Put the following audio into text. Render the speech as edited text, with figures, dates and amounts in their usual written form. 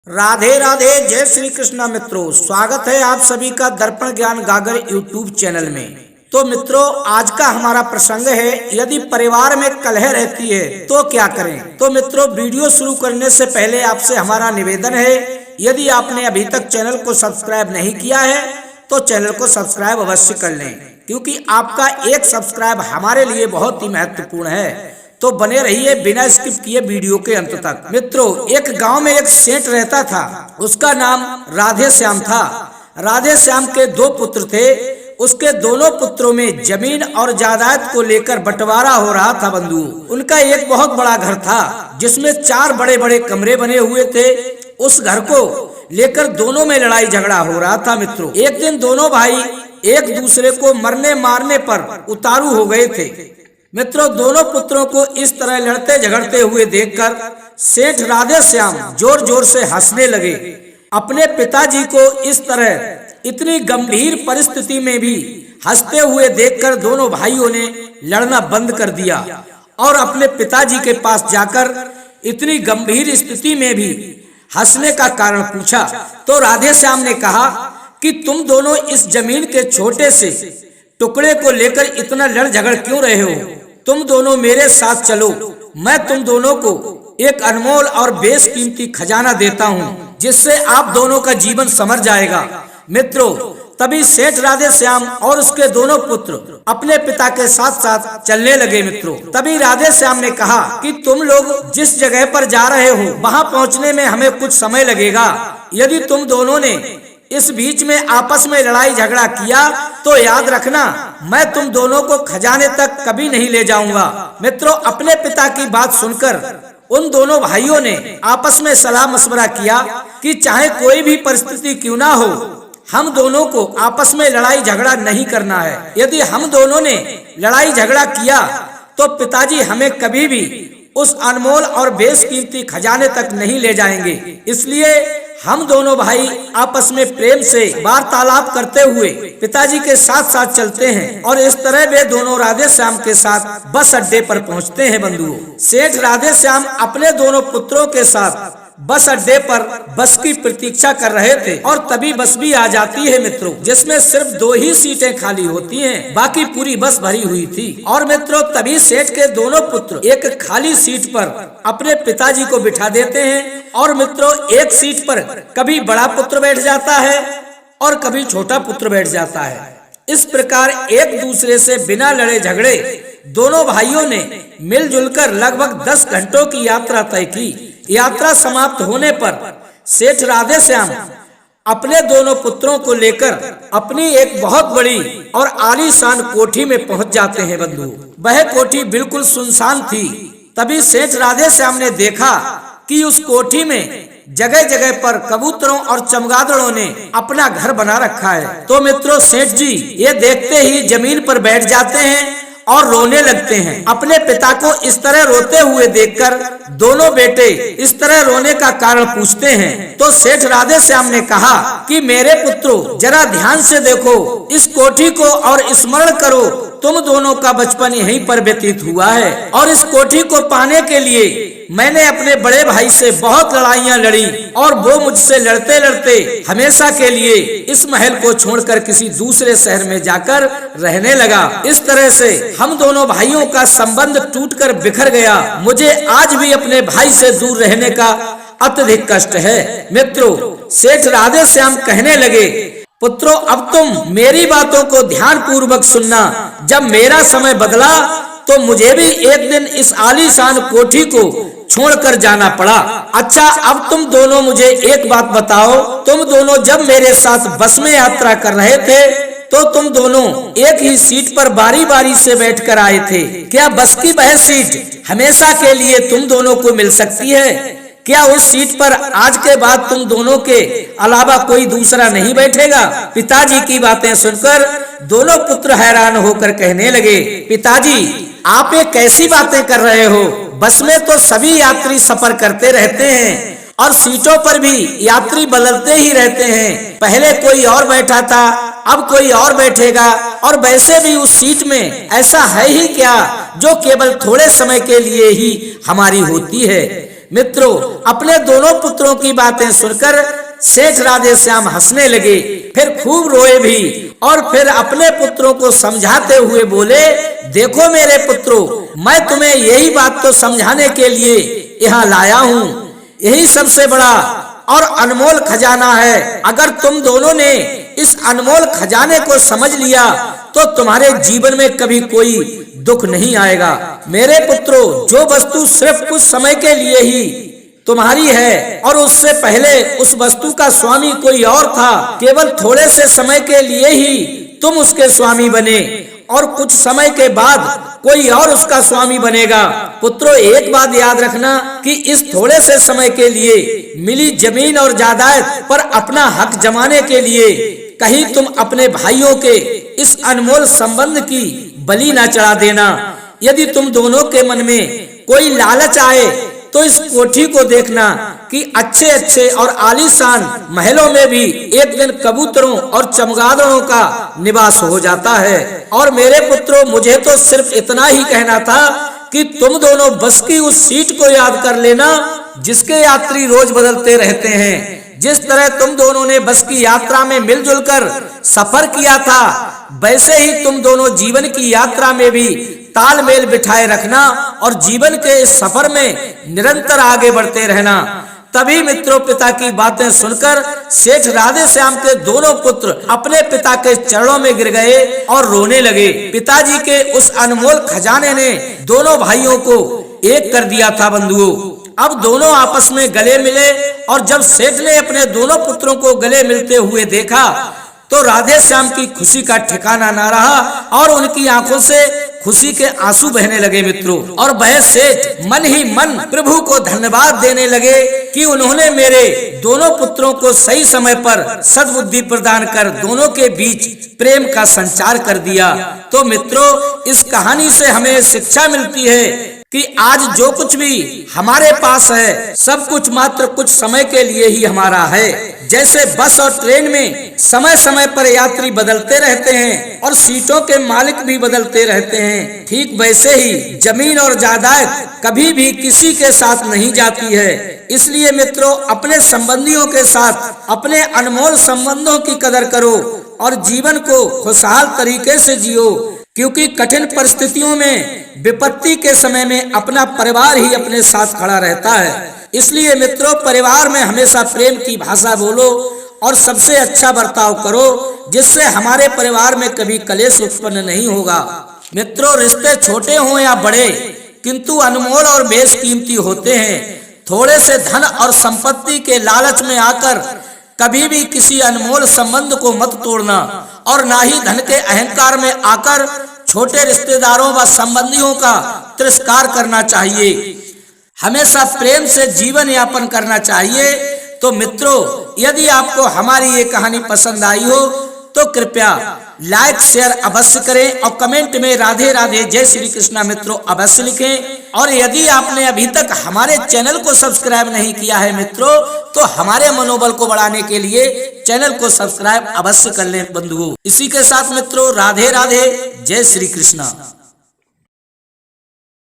राधे राधे, जय श्री कृष्णा। मित्रों, स्वागत है आप सभी का दर्पण ज्ञान गागर यूट्यूब चैनल में। तो मित्रों, आज का हमारा प्रसंग है, यदि परिवार में कलह रहती है तो क्या करें। तो मित्रों, वीडियो शुरू करने से पहले आपसे हमारा निवेदन है, यदि आपने अभी तक चैनल को सब्सक्राइब नहीं किया है तो चैनल को सब्सक्राइब अवश्य कर लें, क्योंकि आपका एक सब्सक्राइब हमारे लिए बहुत ही महत्वपूर्ण है। तो बने रहिए बिना स्किप किए वीडियो के अंत तक। मित्रों, एक गांव में एक सेठ रहता था, उसका नाम राधे श्याम था। राधे श्याम के दो पुत्र थे। उसके दोनों पुत्रों में जमीन और जायदाद को लेकर बंटवारा हो रहा था बंधु। उनका एक बहुत बड़ा घर था जिसमें 4 बड़े बड़े कमरे बने हुए थे। उस घर को लेकर दोनों में लड़ाई झगड़ा हो रहा था। मित्रों, एक दिन दोनों भाई एक दूसरे को मरने मारने पर उतारू हो गए थे। मित्रों, दोनों पुत्रों को इस तरह लड़ते झगड़ते हुए देखकर सेठ राधे श्याम जोर जोर से हंसने लगे। अपने पिताजी को इस तरह इतनी गंभीर परिस्थिति में भी हंसते हुए देखकर दोनों भाइयों ने लड़ना बंद कर दिया और अपने पिताजी के पास जाकर इतनी गंभीर स्थिति में भी हंसने का कारण पूछा। तो राधे श्याम ने कहा कि तुम दोनों इस जमीन के छोटे से टुकड़े को लेकर इतना लड़ झगड़ क्यों रहे हो। तुम दोनों मेरे साथ चलो, मैं तुम दोनों को एक अनमोल और बेशकीमती खजाना देता हूँ, जिससे आप दोनों का जीवन संवर जाएगा। मित्रों, तभी सेठ राधे श्याम और उसके दोनों पुत्र अपने पिता के साथ साथ चलने लगे। मित्रों, तभी राधे श्याम ने कहा कि तुम लोग जिस जगह पर जा रहे हो वहाँ पहुँचने में हमें कुछ समय लगेगा। यदि तुम दोनों ने इस बीच में आपस में लड़ाई झगड़ा किया तो याद रखना, मैं तुम दोनों को खजाने तक कभी नहीं ले जाऊंगा। मित्रों, अपने पिता की बात सुनकर उन दोनों भाइयों ने आपस में सलाह मशवरा किया कि चाहे कोई भी परिस्थिति क्यों ना हो, हम दोनों को आपस में लड़ाई झगड़ा नहीं करना है। यदि हम दोनों ने लड़ाई झगड़ा किया तो पिताजी हमें कभी भी उस अनमोल और बेशकीमती खजाने तक नहीं ले जाएंगे। इसलिए हम दोनों भाई आपस में प्रेम से वार्तालाप करते हुए पिताजी के साथ साथ चलते हैं और इस तरह वे दोनों राधे श्याम के साथ बस अड्डे पर पहुंचते हैं। बंधुओं, सेठ राधे श्याम अपने दोनों पुत्रों के साथ बस अड्डे पर बस की प्रतीक्षा कर रहे थे और तभी बस भी आ जाती है। मित्रों, जिसमें सिर्फ 2 ही सीटें खाली होती हैं, बाकी पूरी बस भरी हुई थी। और मित्रों, तभी सेठ के दोनों पुत्र एक खाली सीट पर अपने पिताजी को बिठा देते हैं। और मित्रों, एक सीट पर कभी बड़ा पुत्र बैठ जाता है और कभी छोटा पुत्र बैठ जाता है। इस प्रकार एक दूसरे से बिना लड़े झगड़े दोनों भाइयों ने मिलजुल कर लगभग 10 घंटों की यात्रा तय की। यात्रा समाप्त होने पर सेठ राधे श्याम अपने दोनों पुत्रों को लेकर अपनी एक बहुत बड़ी और आलीशान कोठी में पहुंच जाते हैं। बंधु, वह कोठी बिल्कुल सुनसान थी। तभी सेठ राधे श्याम ने देखा कि उस कोठी में जगह जगह पर कबूतरों और चमगादड़ों ने अपना घर बना रखा है। तो मित्रों, सेठ जी ये देखते ही जमीन पर बैठ जाते हैं और रोने लगते हैं। अपने पिता को इस तरह रोते हुए देखकर दोनों बेटे इस तरह रोने का कारण पूछते हैं। तो सेठ राधे श्याम ने कहा कि मेरे पुत्रों, जरा ध्यान से देखो इस कोठी को और स्मरण करो, तुम दोनों का बचपन यहीं पर व्यतीत हुआ है और इस कोठी को पाने के लिए मैंने अपने बड़े भाई से बहुत लड़ाइयाँ लड़ी और वो मुझसे लड़ते लड़ते हमेशा के लिए इस महल को छोड़कर किसी दूसरे शहर में जाकर रहने लगा। इस तरह से हम दोनों भाइयों का संबंध टूटकर बिखर गया। मुझे आज भी अपने भाई से दूर रहने का अत्यधिक कष्ट है। मित्रों, सेठ राधे श्याम कहने लगे, पुत्रों, अब तुम मेरी बातों को ध्यान पूर्वक सुनना। जब मेरा समय बदला तो मुझे भी एक दिन इस आलीशान कोठी को छोड़कर जाना पड़ा। अच्छा, अब तुम दोनों मुझे एक बात बताओ, तुम दोनों जब मेरे साथ बस में यात्रा कर रहे थे तो तुम दोनों एक ही सीट पर बारी बारी से बैठकर आए थे। क्या बस की वह सीट हमेशा के लिए तुम दोनों को मिल सकती है? क्या उस सीट पर आज के बाद तुम दोनों के अलावा कोई दूसरा नहीं बैठेगा? पिताजी की बातें सुनकर दोनों पुत्र हैरान होकर कहने लगे, पिताजी आप ये कैसी बातें कर रहे हो? बस में तो सभी यात्री सफर करते रहते हैं और सीटों पर भी यात्री बदलते ही रहते हैं। पहले कोई और बैठा था, अब कोई और बैठेगा और वैसे भी उस सीट में ऐसा है ही क्या जो केवल थोड़े समय के लिए ही हमारी होती है। मित्रों, अपने दोनों पुत्रों की बातें सुनकर सेठ राधे श्याम हंसने लगे, फिर खूब रोए भी और फिर अपने पुत्रों को समझाते हुए बोले, देखो मेरे पुत्रों, मैं तुम्हें यही बात तो समझाने के लिए यहाँ लाया हूँ। यही सबसे बड़ा और अनमोल खजाना है। अगर तुम दोनों ने इस अनमोल खजाने को समझ लिया तो तुम्हारे जीवन में कभी कोई दुख नहीं आएगा। मेरे पुत्रों, जो वस्तु सिर्फ कुछ समय के लिए ही तुम्हारी है और उससे पहले उस वस्तु का स्वामी कोई और था, केवल थोड़े से समय के लिए ही तुम उसके स्वामी बने और कुछ समय के बाद कोई और उसका स्वामी बनेगा। पुत्रों, एक बात याद रखना कि इस थोड़े से समय के लिए मिली जमीन और जायदाद पर अपना हक जमाने के लिए कहीं तुम अपने भाइयों के इस अनमोल संबंध की बलि न चढ़ा देना। यदि तुम दोनों के मन में कोई लालच आए तो इस कोठी को देखना कि अच्छे अच्छे और आलीशान महलों में भी एक दिन कबूतरों और चमगादड़ों का निवास हो जाता है। और मेरे पुत्रों, मुझे तो सिर्फ इतना ही कहना था कि तुम दोनों बस की उस सीट को याद कर लेना जिसके यात्री रोज बदलते रहते हैं। जिस तरह तुम दोनों ने बस की यात्रा में मिलजुल कर सफर किया था, वैसे ही तुम दोनों जीवन की यात्रा में भी तालमेल बिठाए रखना और जीवन के इस सफर में निरंतर आगे बढ़ते रहना। तभी मित्रों, पिता की बातें सुनकर सेठ राधे श्याम के दोनों पुत्र अपने पिता के चरणों में गिर गए और रोने लगे। पिताजी के उस अनमोल खजाने ने दोनों भाइयों को एक कर दिया था। बंधुओं, अब दोनों आपस में गले मिले और जब सेठ ने अपने दोनों पुत्रों को गले मिलते हुए देखा तो राधे श्याम की खुशी का ठिकाना ना रहा और उनकी आंखों से खुशी के आंसू बहने लगे। मित्रों, और वह सेठ मन ही मन प्रभु को धन्यवाद देने लगे कि उन्होंने मेरे दोनों पुत्रों को सही समय पर सद्बुद्धि प्रदान कर दोनों के बीच प्रेम का संचार कर दिया। तो मित्रों, इस कहानी से हमें शिक्षा मिलती है कि आज जो कुछ भी हमारे पास है सब कुछ मात्र कुछ समय के लिए ही हमारा है। जैसे बस और ट्रेन में समय समय पर यात्री बदलते रहते हैं और सीटों के मालिक भी बदलते रहते हैं, ठीक वैसे ही जमीन और जायदाद कभी भी किसी के साथ नहीं जाती है। इसलिए मित्रों, अपने संबंधियों के साथ अपने अनमोल संबंधों की कदर करो और जीवन को खुशहाल तरीके से जियो, क्योंकि कठिन परिस्थितियों में विपत्ति के समय में अपना परिवार ही अपने साथ खड़ा रहता है। इसलिए मित्रों, परिवार में हमेशा प्रेम की भाषा बोलो और सबसे अच्छा बर्ताव करो, जिससे हमारे परिवार में कभी कलेश उत्पन्न नहीं होगा। मित्रों, रिश्ते छोटे हों या बड़े, किंतु अनमोल और बेशकीमती होते हैं। थोड़े से धन और संपत्ति के लालच में आकर कभी भी किसी अनमोल संबंध को मत तोड़ना और ना ही धन के अहंकार में आकर छोटे रिश्तेदारों व संबंधियों का तिरस्कार करना चाहिए। हमेशा प्रेम से जीवन यापन करना चाहिए। तो मित्रों, यदि आपको हमारी ये कहानी पसंद आई हो तो कृपया लाइक शेयर अवश्य करें और कमेंट में राधे राधे जय श्री कृष्णा मित्रों अवश्य लिखें। और यदि आपने अभी तक हमारे चैनल को सब्सक्राइब नहीं किया है मित्रों, तो हमारे मनोबल को बढ़ाने के लिए चैनल को सब्सक्राइब अवश्य कर लें बंधुओं। इसी के साथ मित्रों, राधे राधे जय श्री कृष्णा।